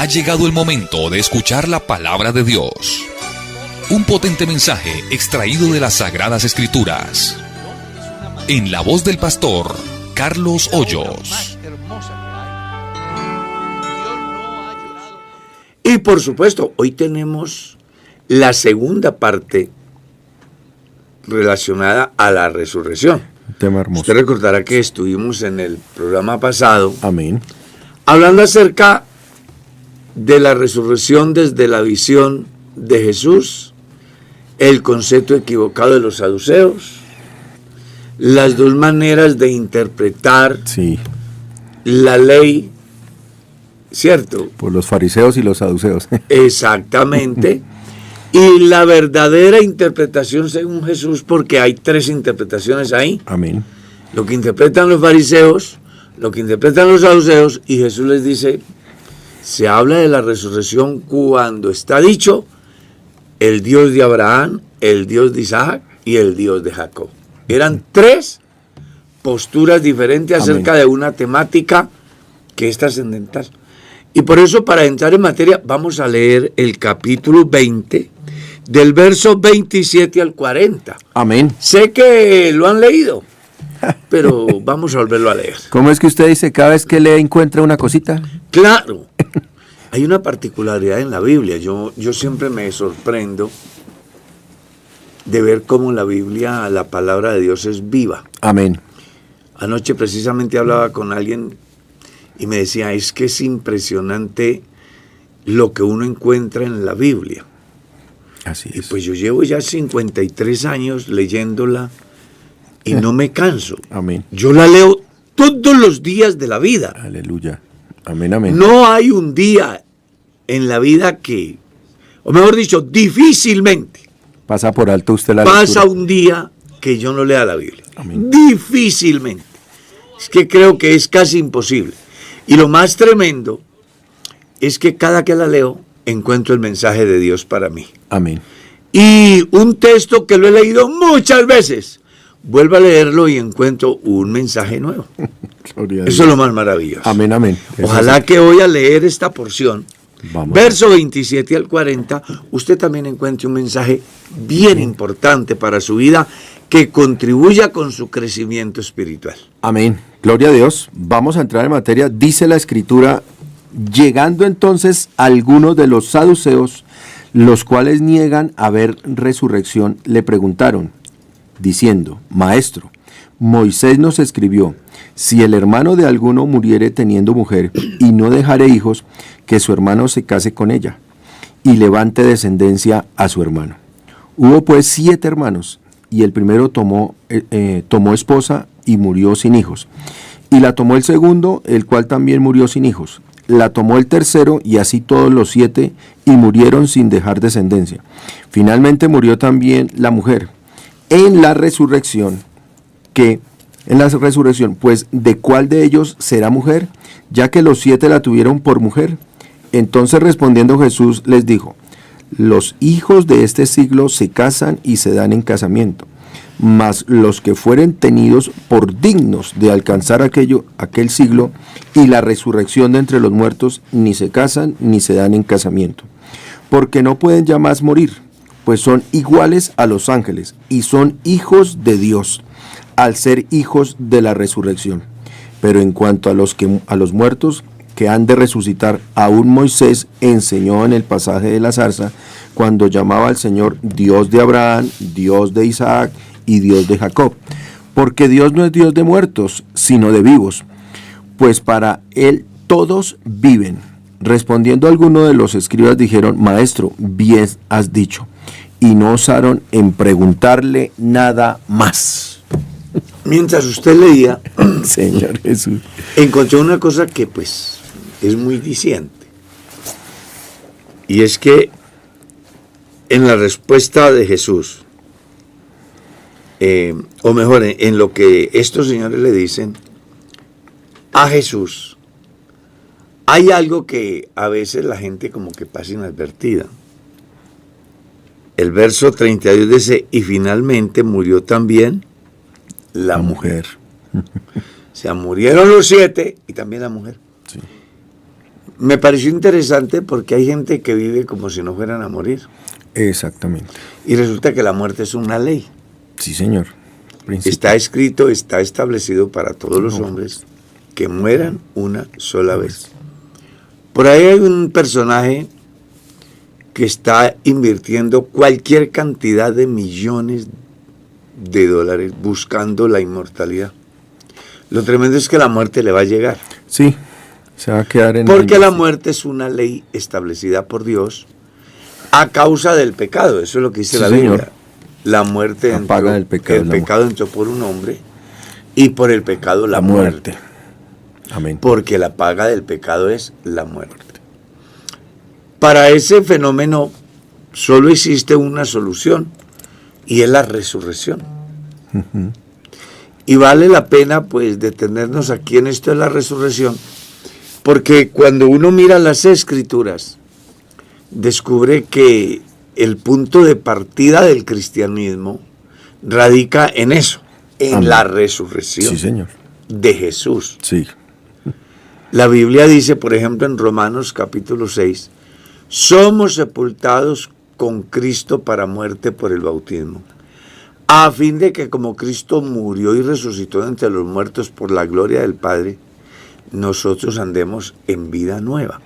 Ha llegado el momento de escuchar la palabra de Dios. Un potente mensaje extraído de las Sagradas Escrituras. En la voz del pastor Carlos Hoyos. Y por supuesto, hoy tenemos la segunda parte relacionada a la resurrección. Tema hermoso. Usted recordará que estuvimos en el programa pasado Amén. hablando acerca de la resurrección desde la visión de Jesús, el concepto equivocado de los saduceos, las dos maneras de interpretar la ley, ¿cierto? Por los fariseos y los saduceos. Exactamente. Y la verdadera interpretación según Jesús, porque hay tres interpretaciones ahí. Amén. Lo que interpretan los fariseos, lo que interpretan los saduceos, y Jesús les dice, se habla de la resurrección cuando está dicho el Dios de Abraham, el Dios de Isaac y el Dios de Jacob. Eran tres posturas diferentes acerca de una temática que es trascendental. Y por eso, para entrar en materia, vamos a leer el capítulo 20, del verso 27 al 40. Amén. Sé que lo han leído, pero vamos a volverlo a leer. ¿Cómo es que usted dice cada vez que le encuentra una cosita? Claro, hay una particularidad en la Biblia. Yo siempre me sorprendo de ver cómo la Biblia, la palabra de Dios es viva. Amén. Anoche precisamente hablaba con alguien y me decía, es que es impresionante lo que uno encuentra en la Biblia. Así es. Y pues yo llevo ya 53 años leyéndola y no me canso. Amén. Yo la leo todos los días de la vida. Aleluya. Amén, amén. No hay un día en la vida que, o mejor dicho, difícilmente pasa por alto usted la pasa lectura. un día que yo no lea la Biblia. Amén. Difícilmente. Es que creo que es casi imposible. Y lo más tremendo es que cada que la leo encuentro el mensaje de Dios para mí. Amén. Y un texto que lo he leído muchas veces, vuelvo a leerlo y encuentro un mensaje nuevo. Gloria a Eso Dios. es lo más maravilloso. Amén, amén. Ojalá que hoy al leer esta porción, Vamos. verso 27 al 40, usted también encuentre un mensaje bien importante para su vida que contribuya con su crecimiento espiritual. Amén. Gloria a Dios. Vamos a entrar en materia. Dice la Escritura, llegando entonces algunos de los saduceos, los cuales niegan haber resurrección, le preguntaron, diciendo, Maestro, Moisés nos escribió, si el hermano de alguno muriere teniendo mujer y no dejare hijos, que su hermano se case con ella y levante descendencia a su hermano. Hubo pues 7 hermanos, y el primero tomó esposa y murió sin hijos. Y la tomó el segundo, el cual también murió sin hijos. La tomó el tercero, y así todos los 7, y murieron sin dejar descendencia. Finalmente murió también la mujer. En la resurrección, pues, ¿de cuál de ellos será mujer? Ya que los 7 la tuvieron por mujer. Entonces respondiendo Jesús les dijo, los hijos de este siglo se casan y se dan en casamiento, mas los que fueren tenidos por dignos de alcanzar aquel siglo y la resurrección de entre los muertos, ni se casan ni se dan en casamiento, porque no pueden ya más morir, pues son iguales a los ángeles y son hijos de Dios, al ser hijos de la resurrección. Pero en cuanto a los muertos que han de resucitar, aún Moisés enseñó en el pasaje de la zarza, cuando llamaba al Señor Dios de Abraham, Dios de Isaac y Dios de Jacob, porque Dios no es Dios de muertos, sino de vivos, pues para Él todos viven. Respondiendo algunos de los escribas dijeron, Maestro, bien has dicho, y no osaron en preguntarle nada más. Mientras usted leía, Señor Jesús, encontré una cosa que pues es muy diciente, y es que en la respuesta de Jesús, o mejor, en lo que estos señores le dicen a Jesús, hay algo que a veces la gente como que pasa inadvertida. El verso 32 dice, y finalmente murió también la mujer. O sea, murieron los 7 y también la mujer. Sí. me pareció interesante porque hay gente que vive como si no fueran a morir. Exactamente. Y resulta que la muerte es una ley. Sí, señor. Está escrito, está establecido para todos los hombres que mueran una sola vez. Por ahí hay un personaje que está invirtiendo cualquier cantidad de millones de dólares buscando la inmortalidad. Lo tremendo es que la muerte le va a llegar. Sí, se va a quedar en... Porque la muerte es una ley establecida por Dios a causa del pecado. Eso es lo que dice Sí, la Biblia. señor. La muerte La paga del pecado, el pecado entró por un hombre y por el pecado la muerte. Amén. Porque la paga del pecado es la muerte. Para ese fenómeno solo existe una solución y es la resurrección. Ujú. Y vale la pena pues detenernos aquí en esto de la resurrección, porque cuando uno mira las Escrituras descubre que el punto de partida del cristianismo radica en eso, en Amén. la resurrección Sí, señor. de Jesús. Sí. La Biblia dice, por ejemplo, en Romanos capítulo 6, somos sepultados con Cristo para muerte por el bautismo, a fin de que como Cristo murió y resucitó de entre los muertos por la gloria del Padre, nosotros andemos en vida nueva.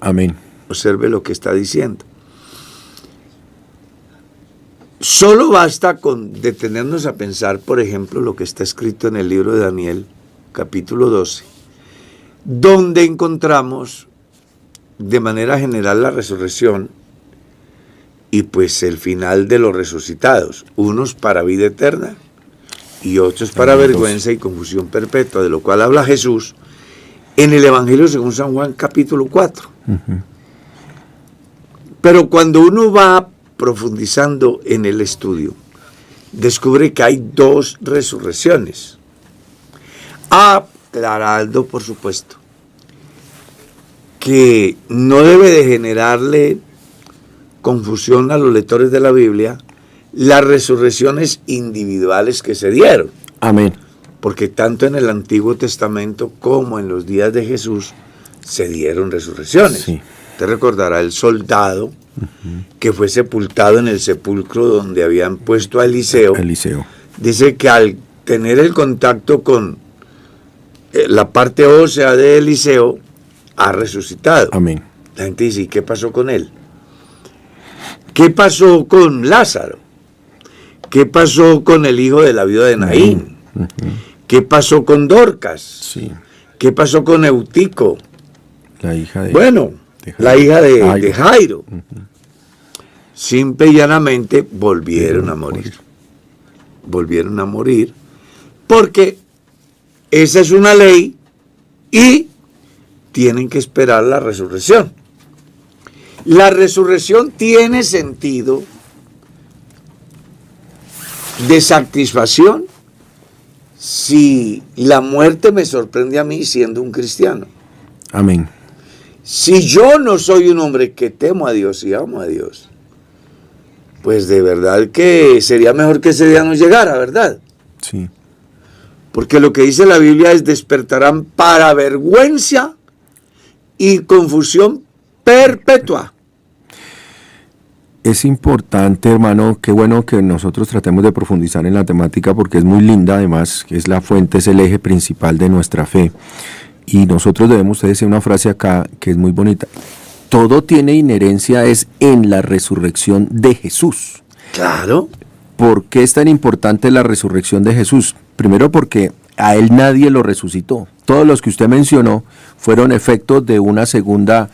Amén. Observe lo que está diciendo. Solo basta con detenernos a pensar, por ejemplo, lo que está escrito en el libro de Daniel, capítulo 12, donde encontramos de manera general la resurrección y pues el final de los resucitados, unos para vida eterna y otros para vergüenza y confusión perpetua, de lo cual habla Jesús en el Evangelio según San Juan capítulo 4. Ujú. Pero cuando uno va profundizando en el estudio, descubre que hay dos resurrecciones. Aclarando, por supuesto, que no debe de generarle confusión a los lectores de la Biblia las resurrecciones individuales que se dieron, Amén. porque tanto en el Antiguo Testamento como en los días de Jesús se dieron resurrecciones. Sí. Usted recordará el soldado que fue sepultado en el sepulcro donde habían puesto a Eliseo. Eliseo. Dice que al tener el contacto con la parte ósea de Eliseo, ha resucitado. Amén. La gente dice, ¿y qué pasó con él? ¿Qué pasó con Lázaro? ¿Qué pasó con el hijo de la viuda de Naín? Ujú. ¿Qué pasó con Dorcas? Sí. ¿Qué pasó con Eutico? La hija de... Bueno, de Jairo. la hija de Jairo. Jairo. Simple y llanamente volvieron a morir. Volvieron a morir porque esa es una ley y tienen que esperar la resurrección. La resurrección tiene sentido de satisfacción si la muerte me sorprende a mí siendo un cristiano. Amén. Si yo no soy un hombre que temo a Dios y amo a Dios, pues de verdad que sería mejor que ese día no llegara, ¿verdad? Sí. Porque lo que dice la Biblia es despertarán para vergüenza y confusión perpetua. Es importante, hermano, qué bueno que nosotros tratemos de profundizar en la temática porque es muy linda, además, que es la fuente, es el eje principal de nuestra fe. Y nosotros debemos decir una frase acá que es muy bonita. Todo tiene inherencia es en la resurrección de Jesús. Claro. ¿Por qué es tan importante la resurrección de Jesús? Primero porque a él nadie lo resucitó. Todos los que usted mencionó fueron efectos de una segunda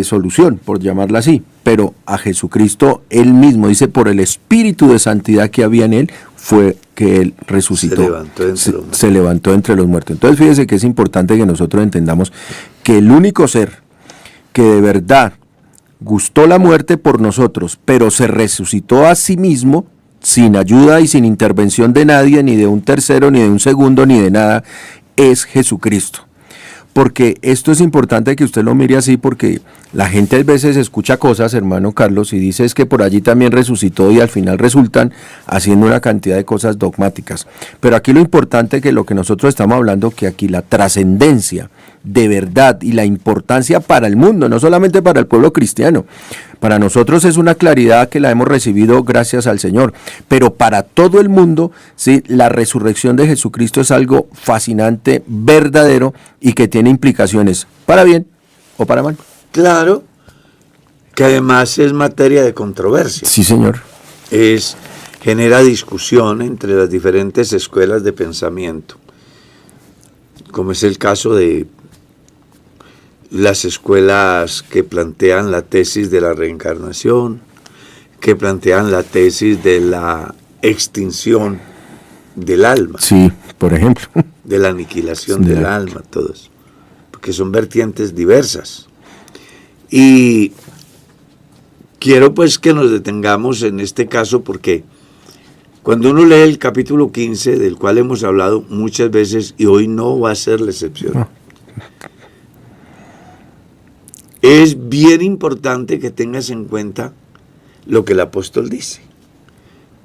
solución, por llamarla así. Pero a Jesucristo él mismo, dice, por el espíritu de santidad que había en él, fue que él resucitó. Se levantó entre los muertos. Entonces fíjese que es importante que nosotros entendamos que el único ser que de verdad gustó la muerte por nosotros, pero se resucitó a sí mismo, sin ayuda y sin intervención de nadie, ni de un tercero, ni de un segundo, ni de nada, es Jesucristo. Porque esto es importante que usted lo mire así, porque la gente a veces escucha cosas, hermano Carlos, y dice es que por allí también resucitó y al final resultan haciendo una cantidad de cosas dogmáticas. Pero aquí lo importante es que lo que nosotros estamos hablando, que aquí la trascendencia de verdad y la importancia para el mundo, no solamente para el pueblo cristiano. Para nosotros es una claridad que la hemos recibido gracias al Señor, pero para todo el mundo, sí, la resurrección de Jesucristo es algo fascinante, verdadero y que tiene implicaciones para bien o para mal. Claro, que además es materia de controversia. Sí, señor. Genera discusión entre las diferentes escuelas de pensamiento, como es el caso de las escuelas que plantean la tesis de la reencarnación, que plantean la tesis de la extinción del alma. Sí, por ejemplo. De la aniquilación del alma, todo eso. Porque son vertientes diversas. Y quiero pues que nos detengamos en este caso porque cuando uno lee el capítulo 15, del cual hemos hablado muchas veces y hoy no va a ser la excepción, No. Es bien importante que tengas en cuenta lo que el apóstol dice.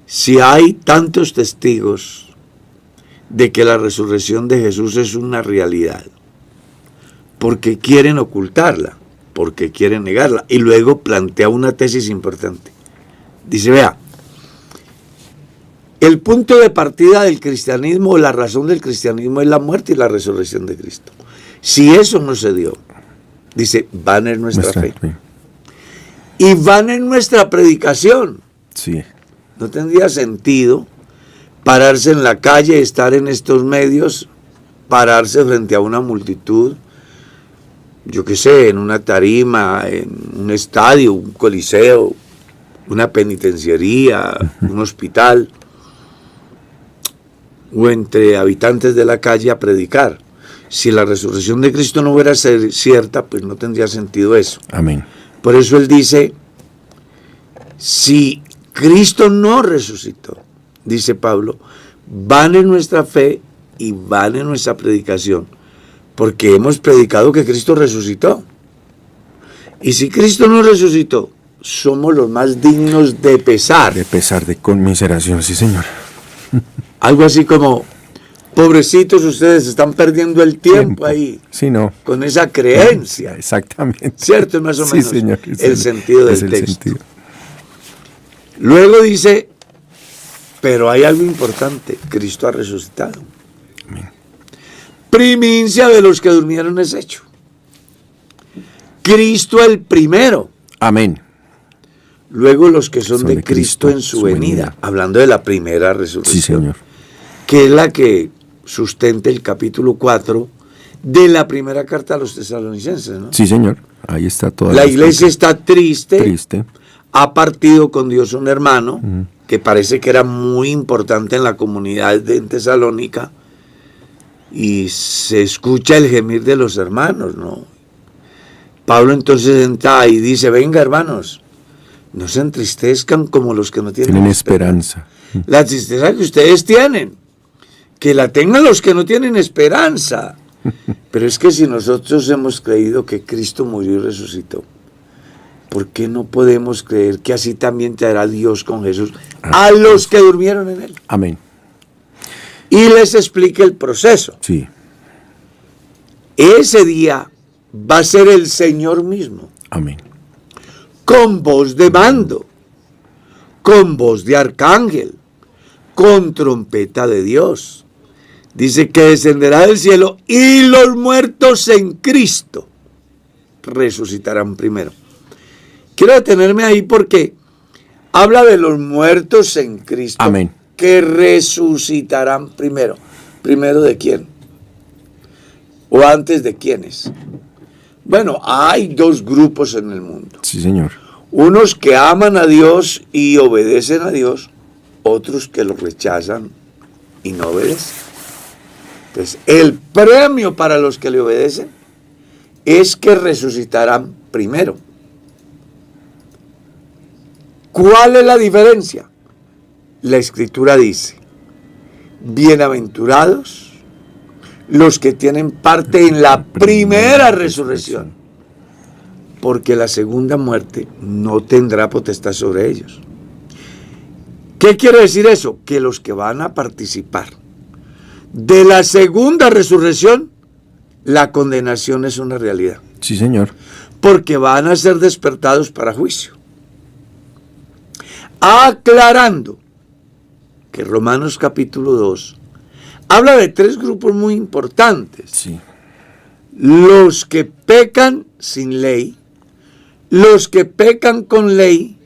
Si hay tantos testigos de que la resurrección de Jesús es una realidad, ¿por qué quieren ocultarla? ¿Por qué quieren negarla? Y luego plantea una tesis importante. Dice, vea, el punto de partida del cristianismo, la razón del cristianismo es la muerte y la resurrección de Cristo. Si eso no se dio, dice, van en nuestra fe. Y van en nuestra predicación. Sí. No tendría sentido pararse en la calle, estar en estos medios, pararse frente a una multitud, yo qué sé, en una tarima, en un estadio, un coliseo, una penitenciaría, un hospital, o entre habitantes de la calle a predicar. Si la resurrección de Cristo no hubiera sido cierta, pues no tendría sentido eso. Amén. Por eso él dice, si Cristo no resucitó, dice Pablo, van en nuestra fe y van en nuestra predicación, porque hemos predicado que Cristo resucitó. Y si Cristo no resucitó, somos los más dignos de pesar. De pesar, de conmiseración, sí, señor. Algo así como, pobrecitos, ustedes están perdiendo el tiempo ahí, sí, no, con esa creencia. Exactamente. ¿Cierto? Es más o menos sí, señor, el sentido del el texto. sentido. Luego dice, pero hay algo importante, Cristo ha resucitado. Amén. Primicia de los que durmieron es hecho. Cristo el primero. Amén. Luego los que son de Cristo en su venida. Hablando de la primera resurrección. Sí, señor. Que es la que sustenta el capítulo 4 de la primera carta a los tesalonicenses, ¿no? Sí, señor. Ahí está toda la iglesia está triste. Ha partido con Dios un hermano que parece que era muy importante en la comunidad de Tesalónica y se escucha el gemir de los hermanos, ¿no? Pablo entonces entra y dice, venga hermanos, no se entristezcan como los que no tienen esperanza. La tristeza que ustedes tienen, que la tengan los que no tienen esperanza. Pero es que si nosotros hemos creído que Cristo murió y resucitó, ¿por qué no podemos creer que así también traerá Dios con Jesús a los que durmieron en él? Amén. Y les explica el proceso. Sí. Ese día va a ser el Señor mismo. Amén. Con voz de mando, con voz de arcángel, con trompeta de Dios. Dice que descenderá del cielo y los muertos en Cristo resucitarán primero. Quiero detenerme ahí porque habla de los muertos en Cristo. Amén. Que resucitarán primero. ¿Primero de quién? ¿O antes de quiénes? Bueno, hay dos grupos en el mundo. Sí, señor. Unos que aman a Dios y obedecen a Dios, otros que lo rechazan y no obedecen. Entonces, el premio para los que le obedecen es que resucitarán primero. ¿Cuál es la diferencia? La Escritura dice, bienaventurados los que tienen parte en la primera resurrección, porque la segunda muerte no tendrá potestad sobre ellos. ¿Qué quiere decir eso? Que los que van a participar de la segunda resurrección, la condenación es una realidad. Sí, señor. Porque van a ser despertados para juicio. Aclarando que Romanos capítulo 2 habla de 3 grupos muy importantes. Sí. Los que pecan sin ley, los que pecan con ley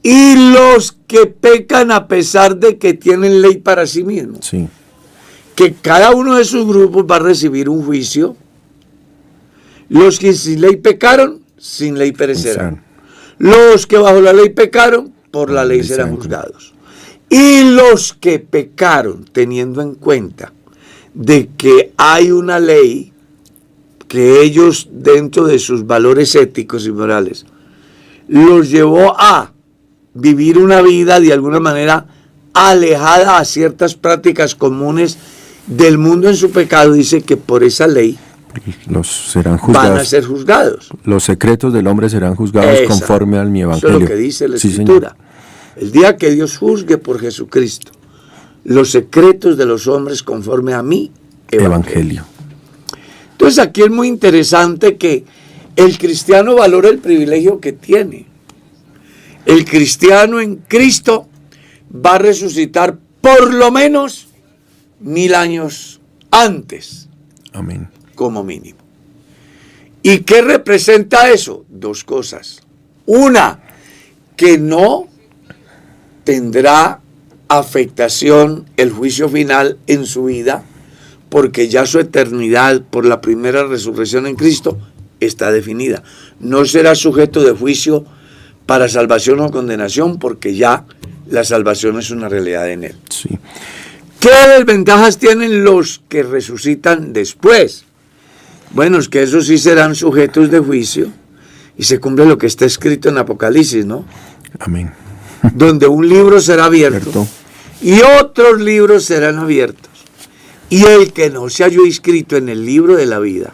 y los que pecan a pesar de que tienen ley para sí mismos. Sí. Que cada uno de esos grupos va a recibir un juicio. Los que sin ley pecaron, sin ley perecerán. Los que bajo la ley pecaron, por la ley serán juzgados. Y los que pecaron, teniendo en cuenta de que hay una ley que ellos, dentro de sus valores éticos y morales, los llevó a vivir una vida de alguna manera alejada a ciertas prácticas comunes del mundo en su pecado, dice que por esa ley serán juzgados. Van a ser juzgados. Los secretos del hombre serán juzgados conforme al mi evangelio. Eso es lo que dice la Escritura. Señor. El día que Dios juzgue por Jesucristo los secretos de los hombres conforme a mi evangelio. Entonces aquí es muy interesante que el cristiano valora el privilegio que tiene. El cristiano en Cristo va a resucitar por lo menos 1000 años antes. Amén. Como mínimo. ¿Y qué representa eso? 2 cosas. Una, que no tendrá afectación el juicio final en su vida, porque ya su eternidad por la primera resurrección en Cristo está definida. No será sujeto de juicio para salvación o condenación, porque ya la salvación es una realidad en él. Sí. ¿Qué desventajas tienen los que resucitan después? Bueno, es que esos sí serán sujetos de juicio y se cumple lo que está escrito en Apocalipsis, ¿no? Amén. Donde un libro será abierto y otros libros serán abiertos. Y el que no se halló inscrito en el libro de la vida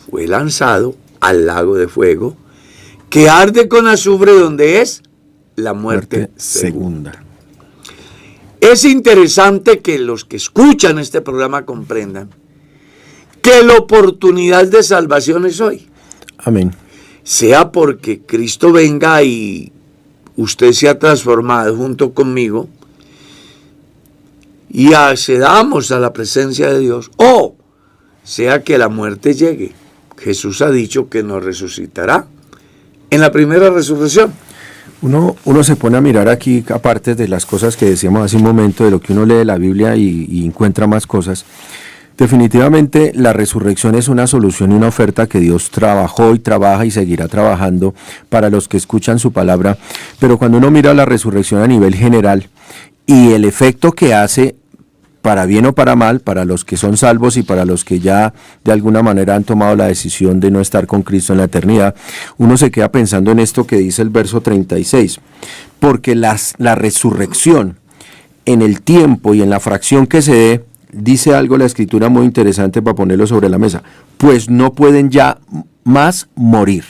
fue lanzado al lago de fuego que arde con azufre, donde es la muerte segunda. Es interesante que los que escuchan este programa comprendan que la oportunidad de salvación es hoy. Amén. Sea porque Cristo venga y usted se ha transformado junto conmigo y accedamos a la presencia de Dios, o sea que la muerte llegue. Jesús ha dicho que nos resucitará en la primera resurrección. Uno se pone a mirar aquí, aparte de las cosas que decíamos hace un momento, de lo que uno lee la Biblia y encuentra más cosas. Definitivamente la resurrección es una solución y una oferta que Dios trabajó y trabaja y seguirá trabajando para los que escuchan su palabra. Pero cuando uno mira la resurrección a nivel general y el efecto que hace, para bien o para mal, para los que son salvos y para los que ya de alguna manera han tomado la decisión de no estar con Cristo en la eternidad, uno se queda pensando en esto que dice el verso 36, porque la resurrección en el tiempo y en la fracción que se dé, dice algo la Escritura muy interesante para ponerlo sobre la mesa, pues no pueden ya más morir.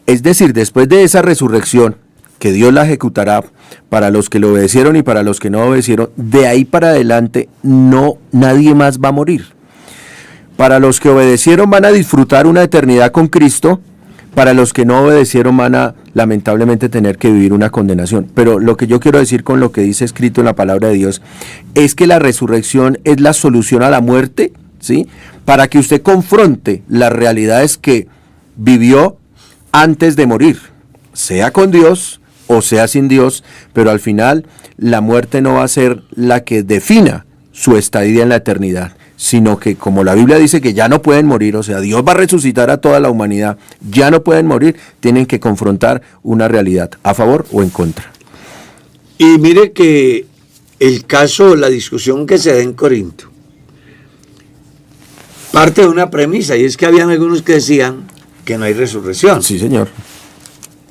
Es decir, después de esa resurrección, que Dios la ejecutará para los que lo obedecieron y para los que no obedecieron, de ahí para adelante nadie más va a morir. Para los que obedecieron van a disfrutar una eternidad con Cristo, para los que no obedecieron van a lamentablemente tener que vivir una condenación. Pero lo que yo quiero decir con lo que dice escrito en la palabra de Dios es que la resurrección es la solución a la muerte, ¿sí? Para que usted confronte las realidades que vivió antes de morir, sea con Dios o sea sin Dios, pero al final la muerte no va a ser la que defina su estadía en la eternidad, sino que como la Biblia dice que ya no pueden morir, o sea, Dios va a resucitar a toda la humanidad, ya no pueden morir, tienen que confrontar una realidad, a favor o en contra. Y mire que el caso, la discusión que se da en Corinto, parte de una premisa, y es que habían algunos que decían que no hay resurrección. Sí, señor.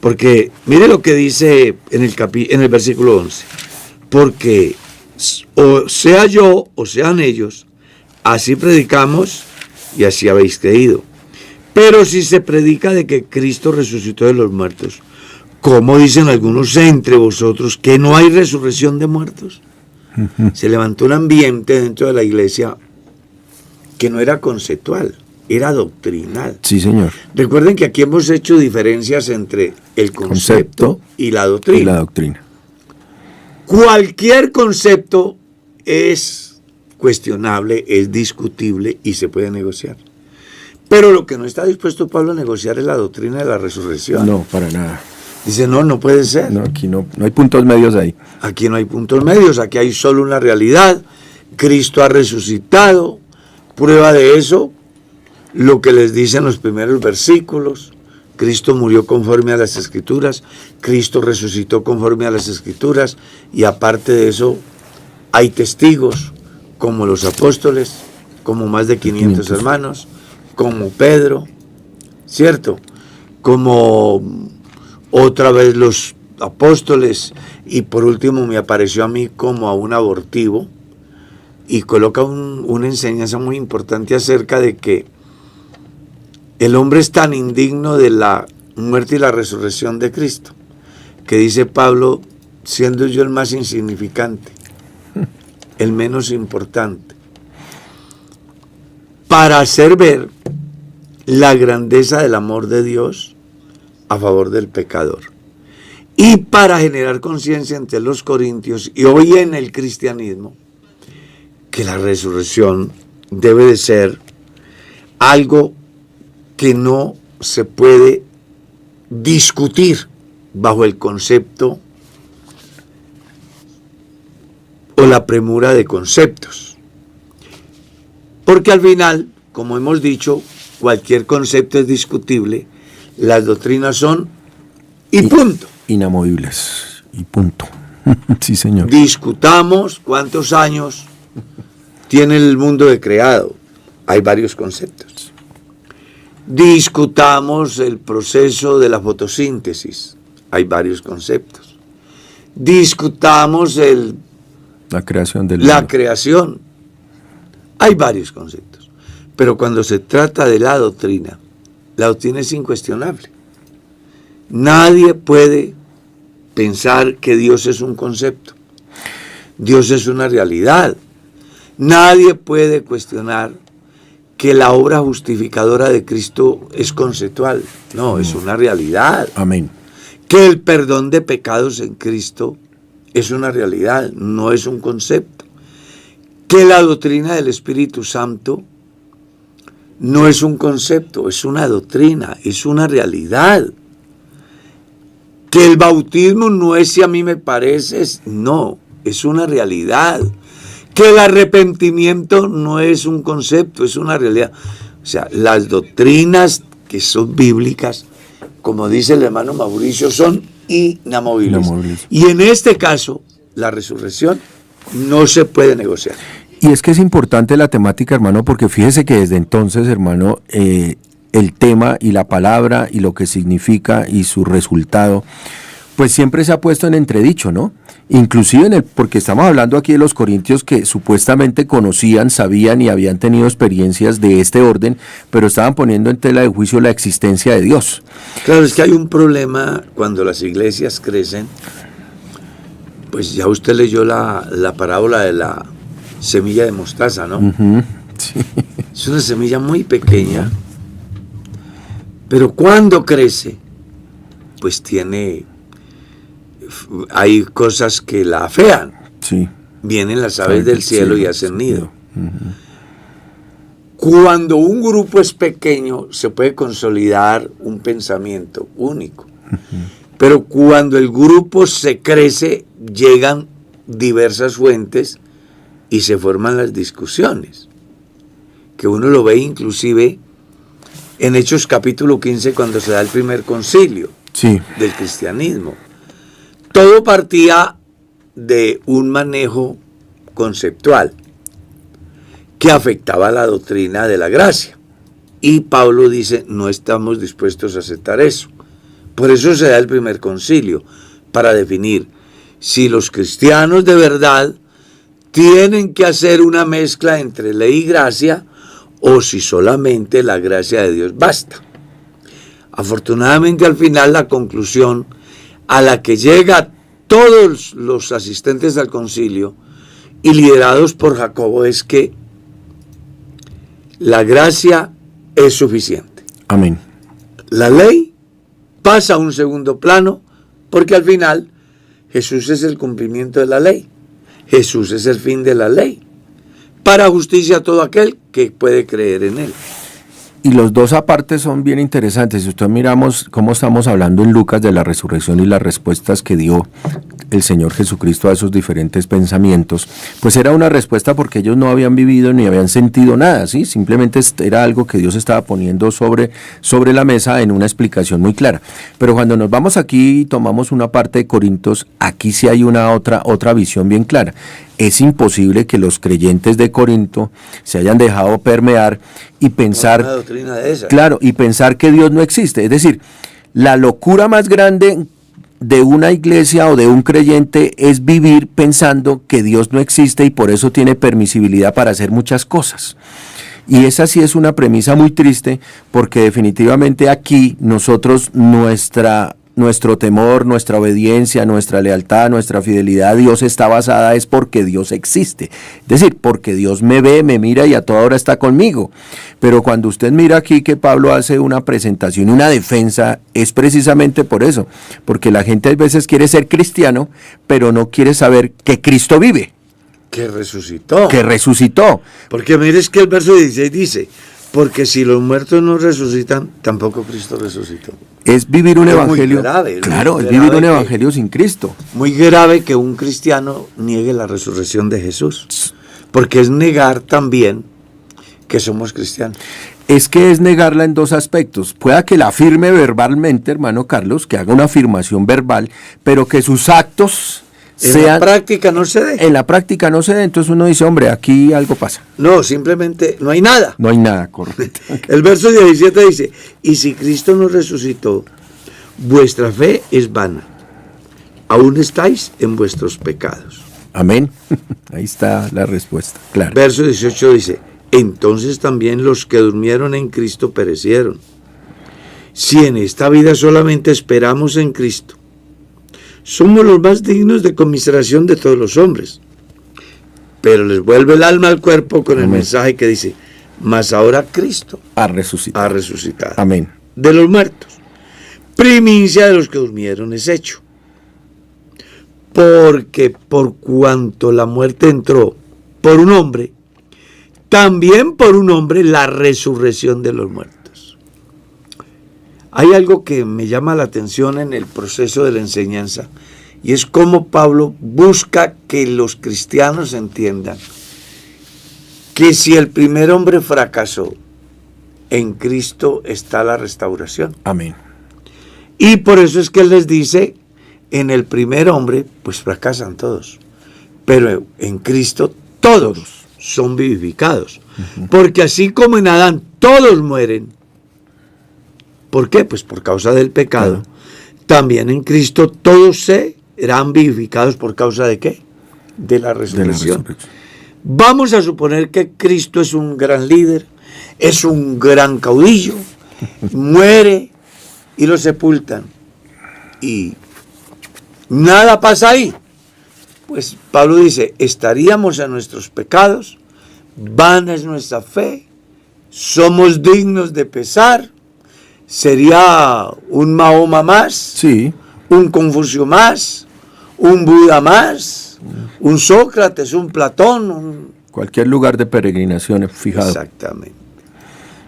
Porque mire lo que dice en el versículo 11. Porque o sea yo o sean ellos, así predicamos y así habéis creído. Pero si se predica de que Cristo resucitó de los muertos, ¿cómo dicen algunos entre vosotros que no hay resurrección de muertos? Se levantó un ambiente dentro de la iglesia que no era conceptual. era doctrinal. Sí, señor. Recuerden que aquí hemos hecho diferencias entre el concepto y la doctrina. Y la doctrina. Cualquier concepto es cuestionable, es discutible y se puede negociar. Pero lo que no está dispuesto Pablo a negociar es la doctrina de la resurrección. No, para nada. Dice, no puede ser. No, aquí no hay puntos medios ahí. Aquí no hay puntos medios, aquí hay solo una realidad. Cristo ha resucitado. Prueba de eso, lo que les dicen los primeros versículos. Cristo murió conforme a las Escrituras, Cristo resucitó conforme a las Escrituras, y aparte de eso, hay testigos, como los apóstoles, como más de 500 hermanos, como Pedro, ¿cierto? Como otra vez los apóstoles, y por último me apareció a mí como a un abortivo, y coloca una enseñanza muy importante acerca de que el hombre es tan indigno de la muerte y la resurrección de Cristo, que dice Pablo, siendo yo el más insignificante, el menos importante, para hacer ver la grandeza del amor de Dios a favor del pecador, y para generar conciencia entre los corintios y hoy en el cristianismo, que la resurrección debe de ser algo que no se puede discutir bajo el concepto o la premura de conceptos. Porque al final, como hemos dicho, cualquier concepto es discutible, las doctrinas son y punto. Inamovibles y punto. Sí, señor. Discutamos cuántos años tiene el mundo de creado. Hay varios conceptos. Discutamos el proceso de la fotosíntesis. Hay varios conceptos. Discutamos la creación la creación. Hay varios conceptos. Pero cuando se trata de la doctrina es incuestionable. Nadie puede pensar que Dios es un concepto. Dios es una realidad. Nadie puede cuestionar que la obra justificadora de Cristo es conceptual. No, es una realidad. Amén. Que el perdón de pecados en Cristo es una realidad, no es un concepto. Que la doctrina del Espíritu Santo no es un concepto, es una doctrina, es una realidad. Que el bautismo no es si a mí me parece, no, es una realidad. Que el arrepentimiento no es un concepto, es una realidad. O sea, las doctrinas que son bíblicas, como dice el hermano Mauricio, son inamovibles. Y en este caso, la resurrección no se puede negociar. Y es que es importante la temática, hermano, porque fíjese que desde entonces, hermano, el tema y la palabra y lo que significa y su resultado, pues siempre se ha puesto en entredicho, ¿no? Inclusive porque estamos hablando aquí de los corintios que supuestamente conocían, sabían y habían tenido experiencias de este orden, pero estaban poniendo en tela de juicio la existencia de Dios. Claro, es que hay un problema cuando las iglesias crecen. Pues ya usted leyó la parábola de la semilla de mostaza, ¿no? Uh-huh. Sí. Es una semilla muy pequeña, pero cuando crece, pues hay cosas que la afean. Sí. Vienen las aves del cielo y hacen nido. Uh-huh. Cuando un grupo es pequeño, se puede consolidar un pensamiento único. Uh-huh. Pero cuando el grupo se crece, llegan diversas fuentes y se forman las discusiones. Que uno lo ve inclusive en Hechos capítulo 15, cuando se da el primer concilio del cristianismo. Todo partía de un manejo conceptual que afectaba a la doctrina de la gracia. Y Pablo dice, no estamos dispuestos a aceptar eso. Por eso se da el primer concilio, para definir si los cristianos de verdad tienen que hacer una mezcla entre ley y gracia, o si solamente la gracia de Dios basta. Afortunadamente, al final, la conclusión a la que llega todos los asistentes al concilio y liderados por Jacobo es que la gracia es suficiente. Amén. La ley pasa a un segundo plano porque al final Jesús es el cumplimiento de la ley. Jesús es el fin de la ley, para justicia a todo aquel que puede creer en él. Y los dos aparte son bien interesantes. Si usted miramos cómo estamos hablando en Lucas de la resurrección y las respuestas que dio el Señor Jesucristo a esos diferentes pensamientos, pues era una respuesta porque ellos no habían vivido ni habían sentido nada, ¿sí? Simplemente era algo que Dios estaba poniendo sobre la mesa en una explicación muy clara. Pero cuando nos vamos aquí y tomamos una parte de Corintios, aquí sí hay una otra visión bien clara. Es imposible que los creyentes de Corinto se hayan dejado permear y pensar, una doctrina de esa. Claro, y pensar que Dios no existe. Es decir, la locura más grande de una iglesia o de un creyente es vivir pensando que Dios no existe y por eso tiene permisibilidad para hacer muchas cosas. Y esa sí es una premisa muy triste, porque definitivamente aquí nosotros, nuestro temor, nuestra obediencia, nuestra lealtad, nuestra fidelidad a Dios está basada es porque Dios existe. Es decir, porque Dios me ve, me mira y a toda hora está conmigo. Pero cuando usted mira aquí que Pablo hace una presentación, una defensa, es precisamente por eso. Porque la gente a veces quiere ser cristiano, pero no quiere saber que Cristo vive. Que resucitó. Que resucitó. Porque mires que el verso 16 dice, porque si los muertos no resucitan, tampoco Cristo resucitó. Es vivir un evangelio. Muy grave, claro, muy es vivir un grave evangelio sin Cristo. Muy grave que un cristiano niegue la resurrección de Jesús. Porque es negar también que somos cristianos. Es que es negarla en dos aspectos. Pueda que la afirme verbalmente, hermano Carlos, que haga una afirmación verbal, pero que sus actos en la práctica no se dé. En la práctica no se dé, entonces uno dice, hombre, aquí algo pasa. No, simplemente no hay nada. No hay nada, correcto. El verso 17 dice, y si Cristo no resucitó, vuestra fe es vana. Aún estáis en vuestros pecados. Amén. Ahí está la respuesta, claro. Verso 18 dice, entonces también los que durmieron en Cristo perecieron. Si en esta vida solamente esperamos en Cristo, somos los más dignos de conmiseración de todos los hombres. Pero les vuelve el alma al cuerpo con el mensaje que dice, mas ahora Cristo ha resucitado. Amén. De los muertos. Primicia de los que durmieron es hecho. Porque por cuanto la muerte entró por un hombre, también por un hombre la resurrección de los muertos. Hay algo que me llama la atención en el proceso de la enseñanza, y es cómo Pablo busca que los cristianos entiendan que si el primer hombre fracasó, en Cristo está la restauración. Amén. Y por eso es que él les dice, en el primer hombre, pues fracasan todos, pero en Cristo todos son vivificados. Porque así como en Adán todos mueren, ¿por qué? Pues por causa del pecado. También en Cristo todos serán vivificados por causa de ¿qué? De la resurrección. Vamos a suponer que Cristo es un gran líder, es un gran caudillo, muere y lo sepultan. Y nada pasa ahí. Pues Pablo dice, estaríamos en nuestros pecados, vana es nuestra fe, somos dignos de pesar. Sería un Mahoma más, sí, un Confucio más, un Buda más, un Sócrates, un Platón. Cualquier lugar de peregrinación fijado. Exactamente.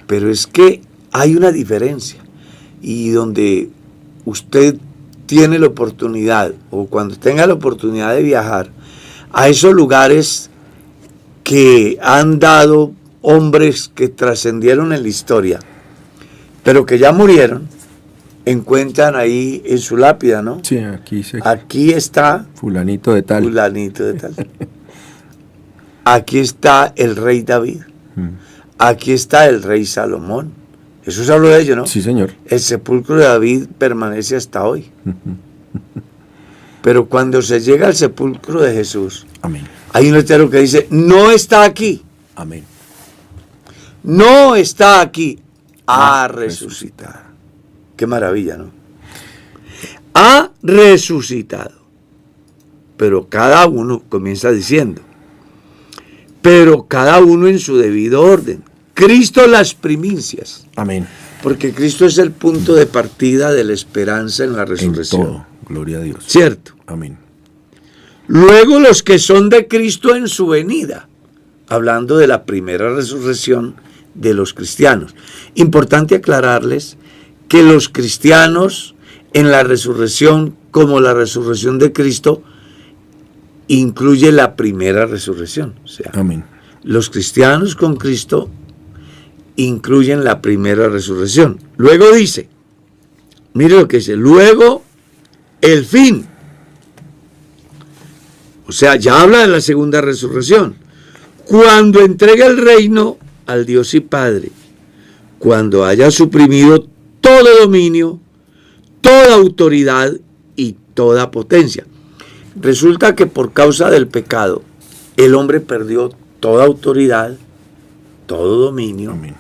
Pero es que hay una diferencia. Y donde usted tiene la oportunidad, o cuando tenga la oportunidad de viajar a esos lugares que han dado hombres que trascendieron en la historia, pero que ya murieron, encuentran ahí en su lápida, ¿no? Sí, aquí está fulanito de tal. Fulanito de tal. Aquí está el rey David. Aquí está el rey Salomón. Jesús habló de ello, ¿no? Sí, señor. El sepulcro de David permanece hasta hoy. Pero cuando se llega al sepulcro de Jesús, amén, hay un letrero que dice, no está aquí. Amén. No está aquí. Ha resucitado. Qué maravilla, ¿no? Ha resucitado. Pero cada uno comienza diciendo, pero cada uno en su debido orden. Cristo las primicias. Amén. Porque Cristo es el punto de partida de la esperanza en la resurrección. En todo. Gloria a Dios. ¿Cierto? Amén. Luego los que son de Cristo en su venida, hablando de la primera resurrección de los cristianos. Importante aclararles que los cristianos en la resurrección, como la resurrección de Cristo, incluye la primera resurrección. O sea, Amén. los cristianos con Cristo incluyen la primera resurrección. Luego dice, mire lo que dice, luego el fin. O sea, ya habla de la segunda resurrección. Cuando entregue el reino al Dios y Padre, cuando haya suprimido todo dominio, toda autoridad y toda potencia. Resulta que por causa del pecado, el hombre perdió toda autoridad, todo dominio, Amén.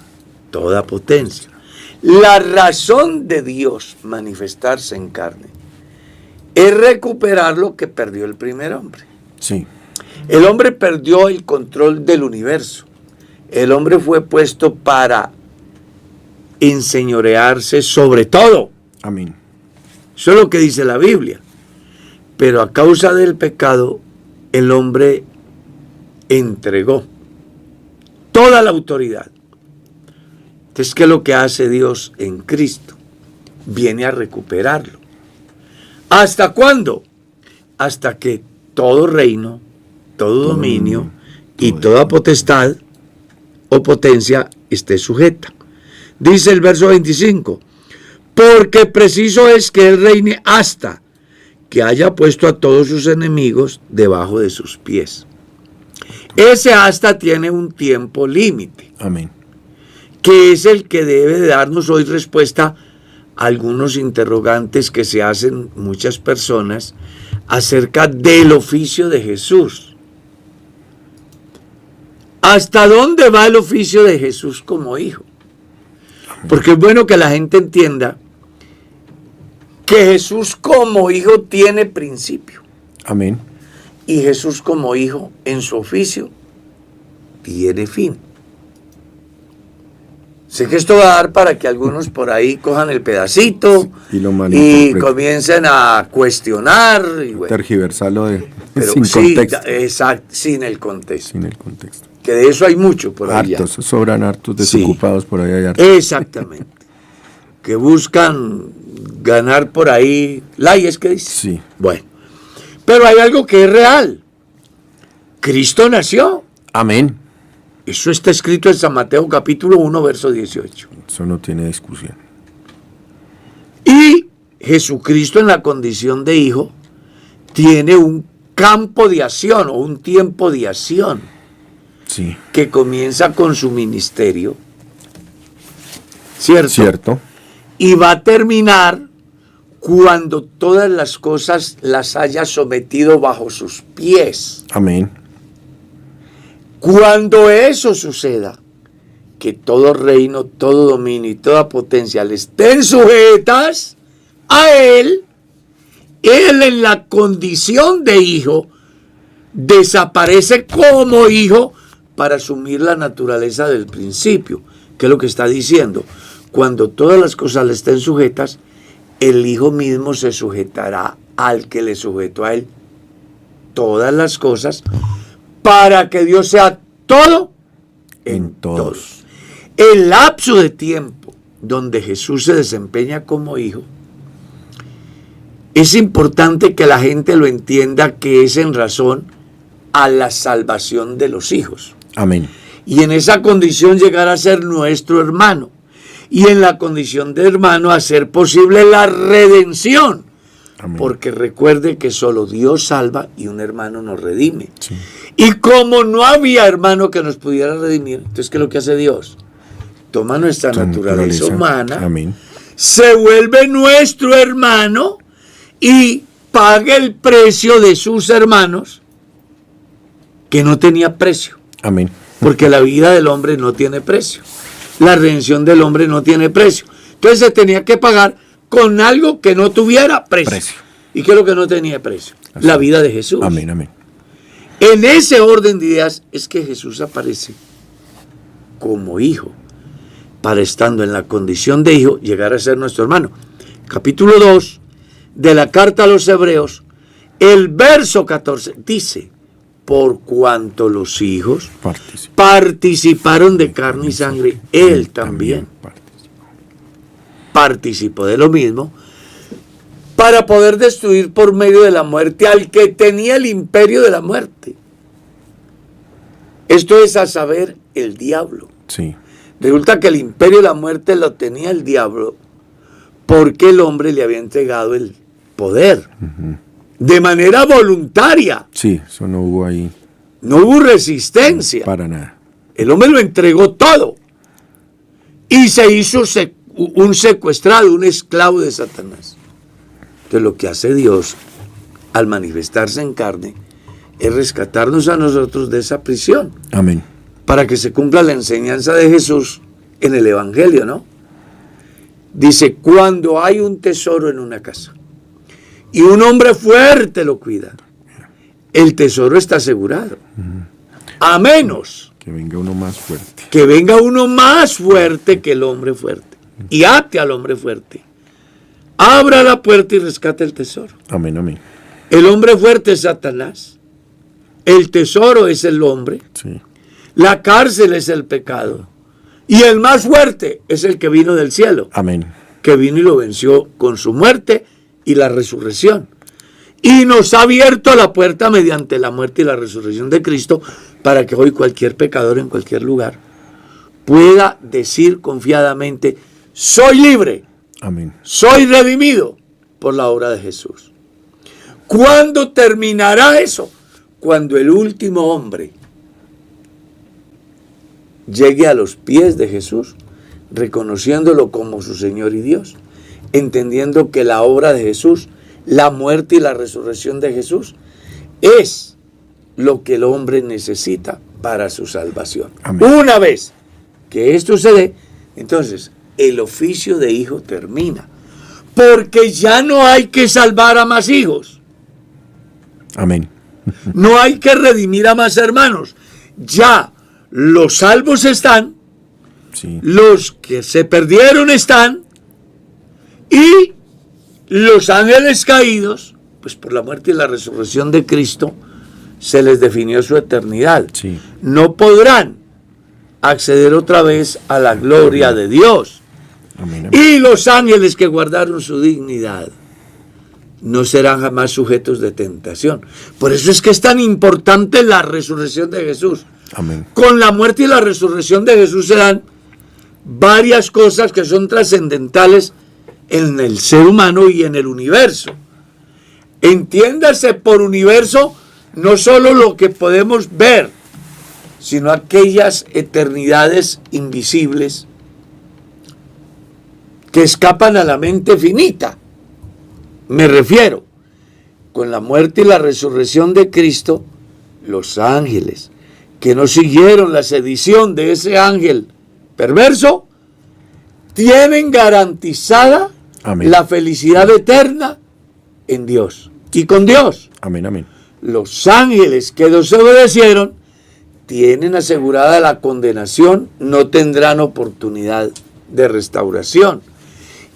toda potencia. La razón de Dios manifestarse en carne es recuperar lo que perdió el primer hombre. Sí. El hombre perdió el control del universo. El hombre fue puesto para enseñorearse sobre todo. Amén. Eso es lo que dice la Biblia. Pero a causa del pecado, el hombre entregó toda la autoridad. Entonces, ¿qué es lo que hace Dios en Cristo? Viene a recuperarlo. ¿Hasta cuándo? Hasta que todo reino, todo dominio y toda potestad o potencia esté sujeta. Dice el verso 25, porque preciso es que Él reine hasta que haya puesto a todos sus enemigos debajo de sus pies. Ese hasta tiene un tiempo límite, Amén. que es el que debe de darnos hoy respuesta a algunos interrogantes que se hacen muchas personas acerca del oficio de Jesús. ¿Hasta dónde va el oficio de Jesús como hijo? Porque es bueno que la gente entienda que Jesús como hijo tiene principio. Amén. Y Jesús como hijo en su oficio tiene fin. Sé que esto va a dar para que algunos por ahí cojan el pedacito Y lo y malinterpreten. comiencen a cuestionar. Y bueno, Tergiversarlo pero sin sí, contexto. exacto, sin el contexto. Sin el contexto. Que de eso hay mucho por ahí. Hartos, sobran hartos Sí. desocupados por ahí. Hay hartos. Exactamente. Que buscan ganar por ahí. ¿Es que dice? Sí. Bueno. Pero hay algo que es real. Cristo nació. Amén. Eso está escrito en San Mateo capítulo 1, verso 18. Eso no tiene discusión. Y Jesucristo en la condición de hijo tiene un campo de acción o un tiempo de acción Sí. que comienza con su ministerio. ¿Cierto? Cierto. Y va a terminar cuando todas las cosas las haya sometido bajo sus pies. Amén. Cuando eso suceda, que todo reino, todo dominio y toda potencia le estén sujetas a Él en la condición de hijo desaparece como hijo para asumir la naturaleza del principio. ¿Qué es lo que está diciendo? Cuando todas las cosas le estén sujetas, el hijo mismo se sujetará al que le sujetó a él todas las cosas, para que Dios sea todo en todos. El lapso de tiempo donde Jesús se desempeña como hijo, es importante que la gente lo entienda, que es en razón a la salvación de los hijos. Amén. Y en esa condición llegar a ser nuestro hermano. Y en la condición de hermano hacer posible la redención. Amén. Porque recuerde que solo Dios salva y un hermano nos redime. Sí. Y como no había hermano que nos pudiera redimir, entonces ¿qué es lo que hace Dios? Toma nuestra naturaleza humana, Amén. se vuelve nuestro hermano y paga el precio de sus hermanos, que no tenía precio. Amén. Porque la vida del hombre no tiene precio. La redención del hombre no tiene precio. Entonces se tenía que pagar con algo que no tuviera precio. ¿Y qué es lo que no tenía precio? Así. La vida de Jesús. Amén, amén. En ese orden de ideas es que Jesús aparece como hijo, para estando en la condición de hijo, llegar a ser nuestro hermano. Capítulo 2 de la carta a los Hebreos, el verso 14, dice, por cuanto los hijos participaron de carne y sangre, él también participó de lo mismo, para poder destruir por medio de la muerte al que tenía el imperio de la muerte. Esto es a saber, el diablo. Sí. Resulta que el imperio de la muerte lo tenía el diablo porque el hombre le había entregado el poder de manera voluntaria. Sí, eso no hubo ahí. No hubo resistencia. Para nada. El hombre lo entregó todo y se hizo un secuestrado, un esclavo de Satanás. Entonces lo que hace Dios al manifestarse en carne es rescatarnos a nosotros de esa prisión. Amén. Para que se cumpla la enseñanza de Jesús en el Evangelio, ¿no? Dice, cuando hay un tesoro en una casa y un hombre fuerte lo cuida, el tesoro está asegurado. A menos que venga uno más fuerte. Que venga uno más fuerte que el hombre fuerte y ate al hombre fuerte. Abra la puerta y rescate el tesoro. Amén, amén. El hombre fuerte es Satanás. El tesoro es el hombre. Sí. La cárcel es el pecado. Y el más fuerte es el que vino del cielo. Amén. Que vino y lo venció con su muerte y la resurrección. Y nos ha abierto la puerta mediante la muerte y la resurrección de Cristo para que hoy cualquier pecador en cualquier lugar pueda decir confiadamente, soy libre. Amén. Soy redimido por la obra de Jesús. ¿Cuándo terminará eso? Cuando el último hombre llegue a los pies de Jesús, reconociéndolo como su Señor y Dios, entendiendo que la obra de Jesús, la muerte y la resurrección de Jesús, es lo que el hombre necesita para su salvación. Amén. Una vez que esto sucede, entonces el oficio de hijo termina, porque ya no hay que salvar a más hijos. Amén. No hay que redimir a más hermanos. Ya los salvos están, Sí. los que se perdieron están, y los ángeles caídos, pues por la muerte y la resurrección de Cristo, se les definió su eternidad. Sí. No podrán acceder otra vez a la gloria de Dios. Amén, amén. Y los ángeles que guardaron su dignidad no serán jamás sujetos de tentación. Por eso es que es tan importante la resurrección de Jesús. Amén. Con la muerte y la resurrección de Jesús se dan varias cosas que son trascendentales en el ser humano y en el universo. Entiéndase por universo no solo lo que podemos ver, sino aquellas eternidades invisibles que escapan a la mente finita. Me refiero, con la muerte y la resurrección de Cristo, los ángeles que no siguieron la sedición de ese ángel perverso, tienen garantizada Amén. la felicidad eterna en Dios y con Dios. Amén, amén. Los ángeles que desobedecieron tienen asegurada la condenación, no tendrán oportunidad de restauración.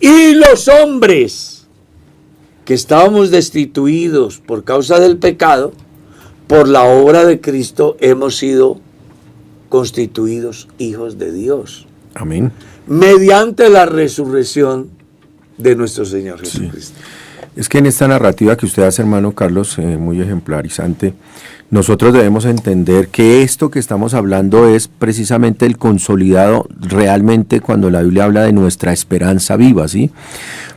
Y los hombres que estábamos destituidos por causa del pecado, por la obra de Cristo hemos sido constituidos hijos de Dios. Amén. Mediante la resurrección de nuestro Señor Jesucristo. Es que en esta narrativa que usted hace, hermano Carlos, muy ejemplarizante, nosotros debemos entender que esto que estamos hablando es precisamente el consolidado realmente cuando la Biblia habla de nuestra esperanza viva, ¿sí?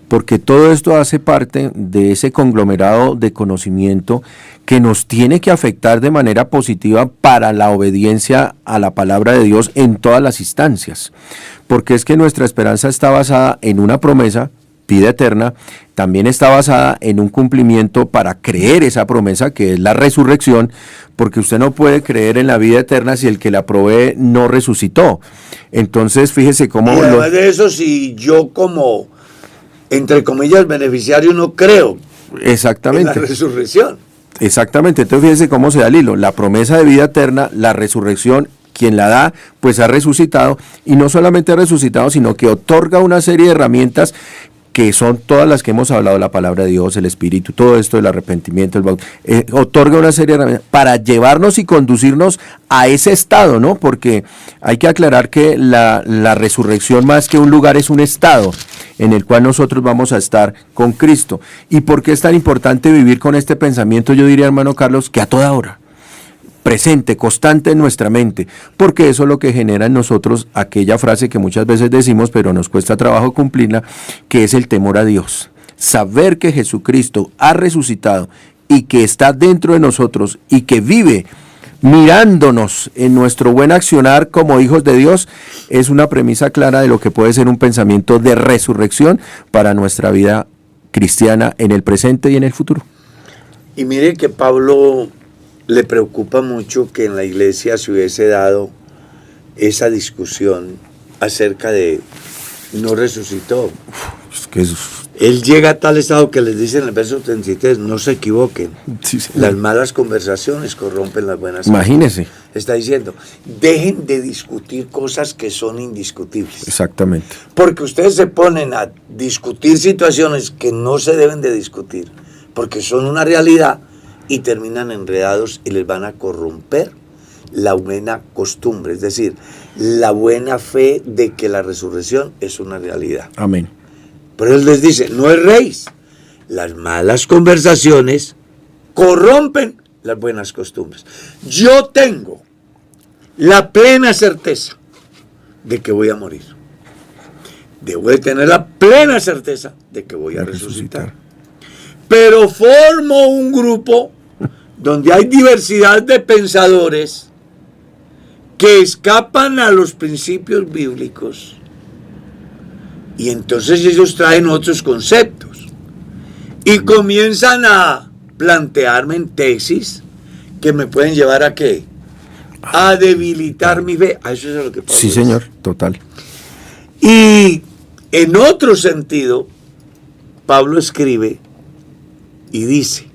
Porque todo esto hace parte de ese conglomerado de conocimiento que nos tiene que afectar de manera positiva para la obediencia a la palabra de Dios en todas las instancias. Porque es que nuestra esperanza está basada en una promesa, vida eterna, también está basada en un cumplimiento para creer esa promesa, que es la resurrección, porque usted no puede creer en la vida eterna si el que la provee no resucitó. Entonces, fíjese cómo... Y además de eso, si yo como, entre comillas, beneficiario no creo Exactamente. en la resurrección. Exactamente, entonces fíjese cómo se da el hilo, la promesa de vida eterna, la resurrección, quien la da, pues ha resucitado, y no solamente ha resucitado, sino que otorga una serie de herramientas que son todas las que hemos hablado, la palabra de Dios, el Espíritu, todo esto del arrepentimiento, el bautismo, otorga una serie de herramientas para llevarnos y conducirnos a ese estado, ¿no? Porque hay que aclarar que la resurrección, más que un lugar, es un estado en el cual nosotros vamos a estar con Cristo. ¿Y por qué es tan importante vivir con este pensamiento? Yo diría, hermano Carlos, que a toda hora, presente, constante en nuestra mente, porque eso es lo que genera en nosotros aquella frase que muchas veces decimos, pero nos cuesta trabajo cumplirla, que es el temor a Dios. Saber que Jesucristo ha resucitado y que está dentro de nosotros y que vive mirándonos en nuestro buen accionar como hijos de Dios, es una premisa clara de lo que puede ser un pensamiento de resurrección para nuestra vida cristiana en el presente y en el futuro. Y mire que Pablo le preocupa mucho que en la iglesia se hubiese dado esa discusión acerca de no resucitó. Es que Él llega a tal estado que les dice en el verso 33, no se equivoquen, sí, las malas conversaciones corrompen las buenas. Imagínese. Está diciendo, dejen de discutir cosas que son indiscutibles. Exactamente. Porque ustedes se ponen a discutir situaciones que no se deben de discutir, porque son una realidad, y terminan enredados y les van a corromper la buena costumbre, es decir, la buena fe de que la resurrección es una realidad. Amén. Pero él les dice, no erréis, las malas conversaciones corrompen las buenas costumbres. Yo tengo la plena certeza de que voy a morir. Debo de tener la plena certeza de que voy a resucitar. Pero formo un grupo donde hay diversidad de pensadores que escapan a los principios bíblicos, y entonces ellos traen otros conceptos y comienzan a plantearme en tesis que me pueden llevar a ¿qué? A debilitar mi fe. A eso es a lo que Pablo Sí, señor, total. Y en otro sentido, Pablo escribe y dice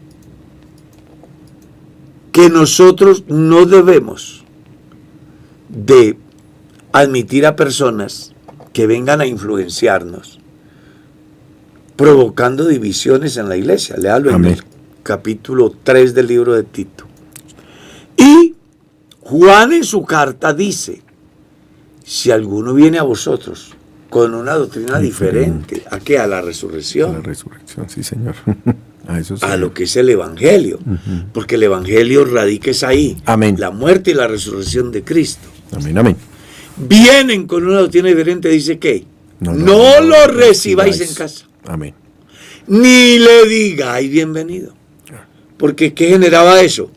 que nosotros no debemos de admitir a personas que vengan a influenciarnos, provocando divisiones en la iglesia. Léalo en el capítulo 3 del libro de Tito. Y Juan en su carta dice, si alguno viene a vosotros con una doctrina diferente, ¿a qué? A la resurrección. A la resurrección, sí, señor. A eso sí. A lo que es el evangelio, porque el evangelio radica es ahí. Amén. La muerte y la resurrección de Cristo. Amén, amén. Vienen con una doctrina diferente, dice que no lo recibáis en casa. Amén. Ni le digáis bienvenido. Porque ¿qué generaba eso?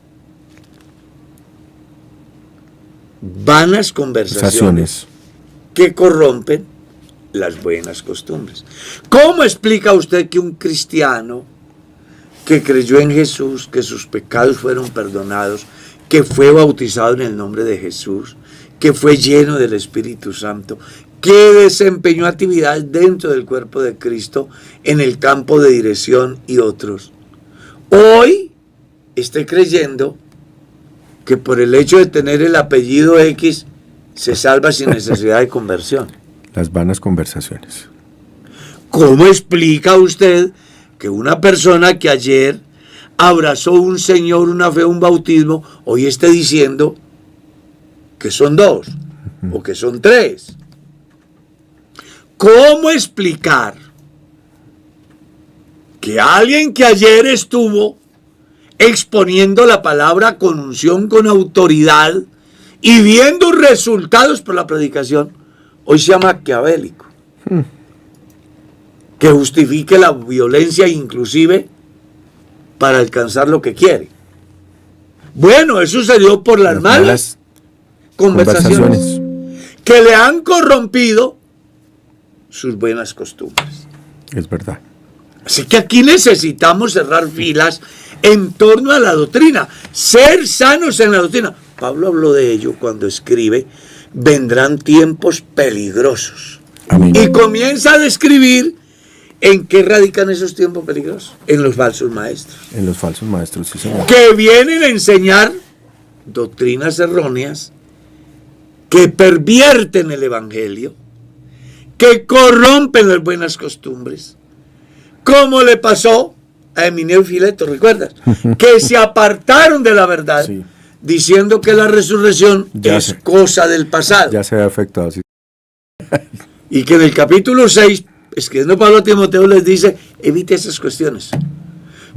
Vanas conversaciones que corrompen las buenas costumbres. ¿Cómo explica usted que un cristiano que creyó en Jesús, que sus pecados fueron perdonados, que fue bautizado en el nombre de Jesús, que fue lleno del Espíritu Santo, que desempeñó actividades dentro del cuerpo de Cristo en el campo de dirección y otros, hoy esté creyendo que por el hecho de tener el apellido X se salva sin necesidad de conversión? Las vanas conversaciones. ¿Cómo explica usted que una persona que ayer abrazó un Señor, una fe, un bautismo, hoy esté diciendo que son dos o que son tres? ¿Cómo explicar que alguien que ayer estuvo exponiendo la palabra con unción, con autoridad y viendo resultados por la predicación, hoy sea maquiavélico? Que justifique la violencia inclusive para alcanzar lo que quiere. Bueno, eso se dio por las malas conversaciones que le han corrompido sus buenas costumbres. Es verdad. Así que aquí necesitamos cerrar filas en torno a la doctrina, ser sanos en la doctrina. Pablo habló de ello cuando escribe, vendrán tiempos peligrosos. Amén. Y comienza a describir en qué radican esos tiempos peligrosos. En los falsos maestros. En los falsos maestros, sí, señor. Que vienen a enseñar doctrinas erróneas que pervierten el evangelio, que corrompen las buenas costumbres, como le pasó a Emineo y Fileto, ¿recuerdas? Que se apartaron de la verdad, Sí. diciendo que la resurrección Ya es sé. cosa del pasado. Ya se ve afectado. Sí. Y que en el capítulo 6, escribiendo Pablo a Timoteo, les dice, evite esas cuestiones,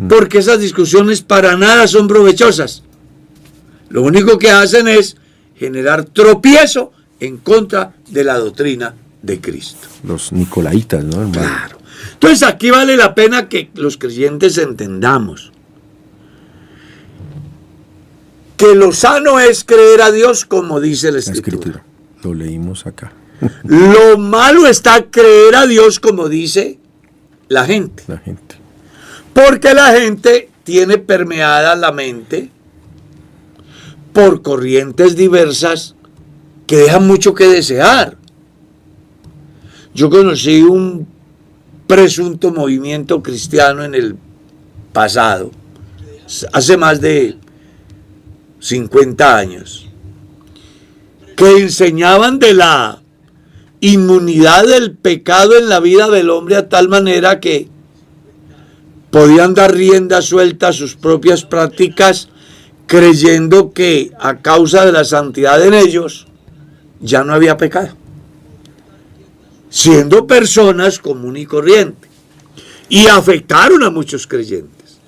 porque esas discusiones para nada son provechosas. Lo único que hacen es generar tropiezo en contra de la doctrina de Cristo. Los nicolaitas, ¿no, hermano? Claro. Entonces aquí vale la pena que los creyentes entendamos que lo sano es creer a Dios como dice la La Escritura. escritura. Lo leímos acá. Lo malo está creer a Dios como dice la gente. La gente. Porque la gente tiene permeada la mente por corrientes diversas que dejan mucho que desear. Yo conocí un presunto movimiento cristiano en el pasado, hace más de 50 años, que enseñaban de la inmunidad del pecado en la vida del hombre a tal manera que podían dar rienda suelta a sus propias prácticas, creyendo que a causa de la santidad en ellos ya no había pecado, siendo personas común y corriente, y afectaron a muchos creyentes.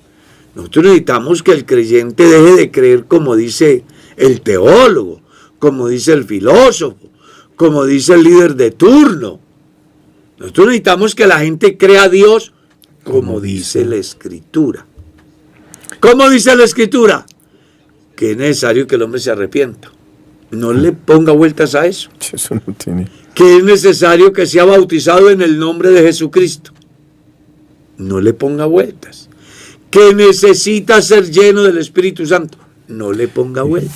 Nosotros necesitamos que el creyente deje de creer como dice el teólogo, como dice el filósofo, como dice el líder de turno. Nosotros necesitamos que la gente crea a Dios como dice la Escritura. ¿Cómo dice la Escritura? Que es necesario que el hombre se arrepienta. No le ponga vueltas a eso. Eso no tiene. Que es necesario que sea bautizado en el nombre de Jesucristo. No le ponga vueltas. Que necesita ser lleno del Espíritu Santo. No le ponga vueltas.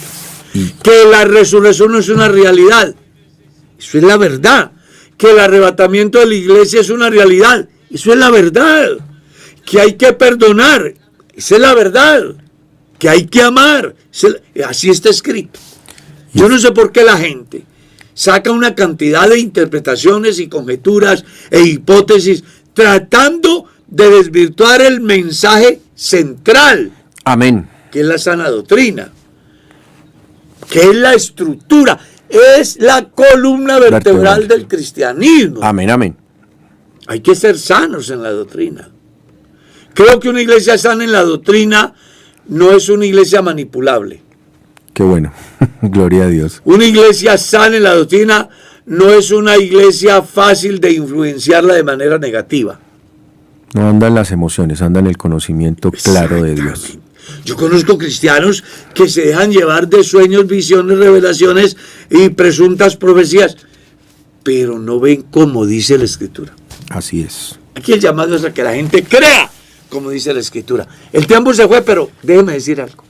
Que la resurrección no es una realidad. Eso es la verdad. Que el arrebatamiento de la iglesia es una realidad. Eso es la verdad. Que hay que perdonar. Esa es la verdad. Que hay que amar. Así está escrito. Yo no sé por qué la gente saca una cantidad de interpretaciones y conjeturas e hipótesis tratando de desvirtuar el mensaje central, Amén. que es la sana doctrina, que es la estructura, es la columna vertebral del cristianismo. Amén, amén. Hay que ser sanos en la doctrina. Creo que una iglesia sana en la doctrina no es una iglesia manipulable. Qué bueno. Gloria a Dios. Una iglesia sana en la doctrina no es una iglesia fácil de influenciarla de manera negativa. No anda en las emociones, anda en el conocimiento claro de Dios. Exactamente. Yo conozco cristianos que se dejan llevar de sueños, visiones, revelaciones y presuntas profecías, pero no ven como dice la Escritura. Así es. Aquí el llamado es a que la gente crea como dice la Escritura. El tiempo se fue, pero déjeme decir algo.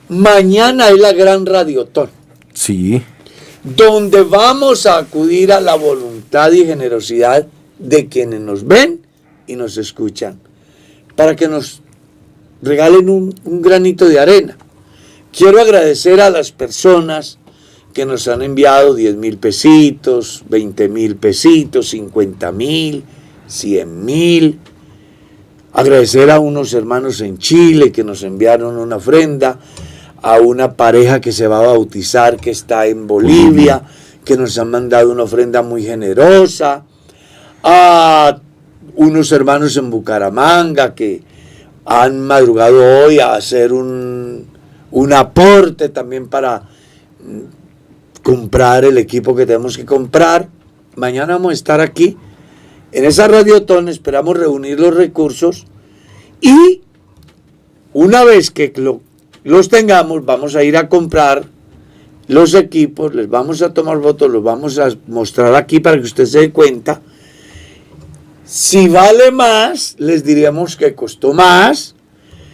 Mañana es la gran radiotón, Sí. donde vamos a acudir a la voluntad y generosidad de quienes nos ven y nos escuchan, para que nos regalen un granito de arena. Quiero agradecer a las personas que nos han enviado 10,000 pesitos, 20,000 pesitos, 50,000, 100,000. Agradecer a unos hermanos en Chile que nos enviaron una ofrenda, a una pareja que se va a bautizar que está en Bolivia, que nos han mandado una ofrenda muy generosa, a unos hermanos en Bucaramanga que han madrugado hoy a hacer un aporte también para comprar el equipo que tenemos que comprar. Mañana vamos a estar aquí en esa radiotón, esperamos reunir los recursos y una vez que los tengamos, vamos a ir a comprar los equipos, les vamos a tomar fotos, los vamos a mostrar aquí para que usted se dé cuenta. Si vale más, les diremos que costó más.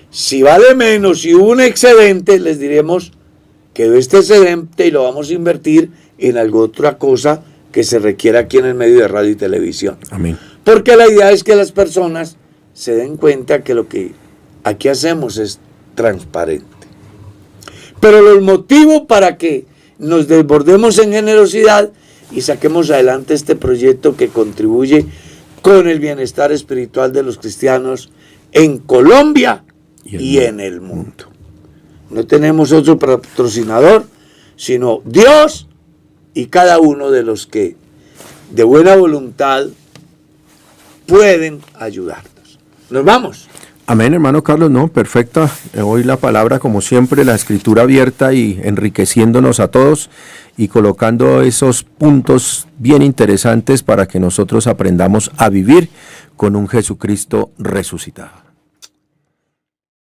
Si vale menos, si hubo un excedente, les diremos que este excedente y lo vamos a invertir en alguna otra cosa que se requiera aquí en el medio de radio y televisión. Amén. Porque la idea es que las personas se den cuenta que lo que aquí hacemos es transparente. Pero los motivos para que nos desbordemos en generosidad y saquemos adelante este proyecto que contribuye con el bienestar espiritual de los cristianos en Colombia y en el mundo. No tenemos otro patrocinador, sino Dios y cada uno de los que de buena voluntad pueden ayudarnos. Nos vamos. Amén, hermano Carlos, no, perfecta. Hoy la palabra, como siempre, la escritura abierta y enriqueciéndonos a todos y colocando esos puntos bien interesantes para que nosotros aprendamos a vivir con un Jesucristo resucitado.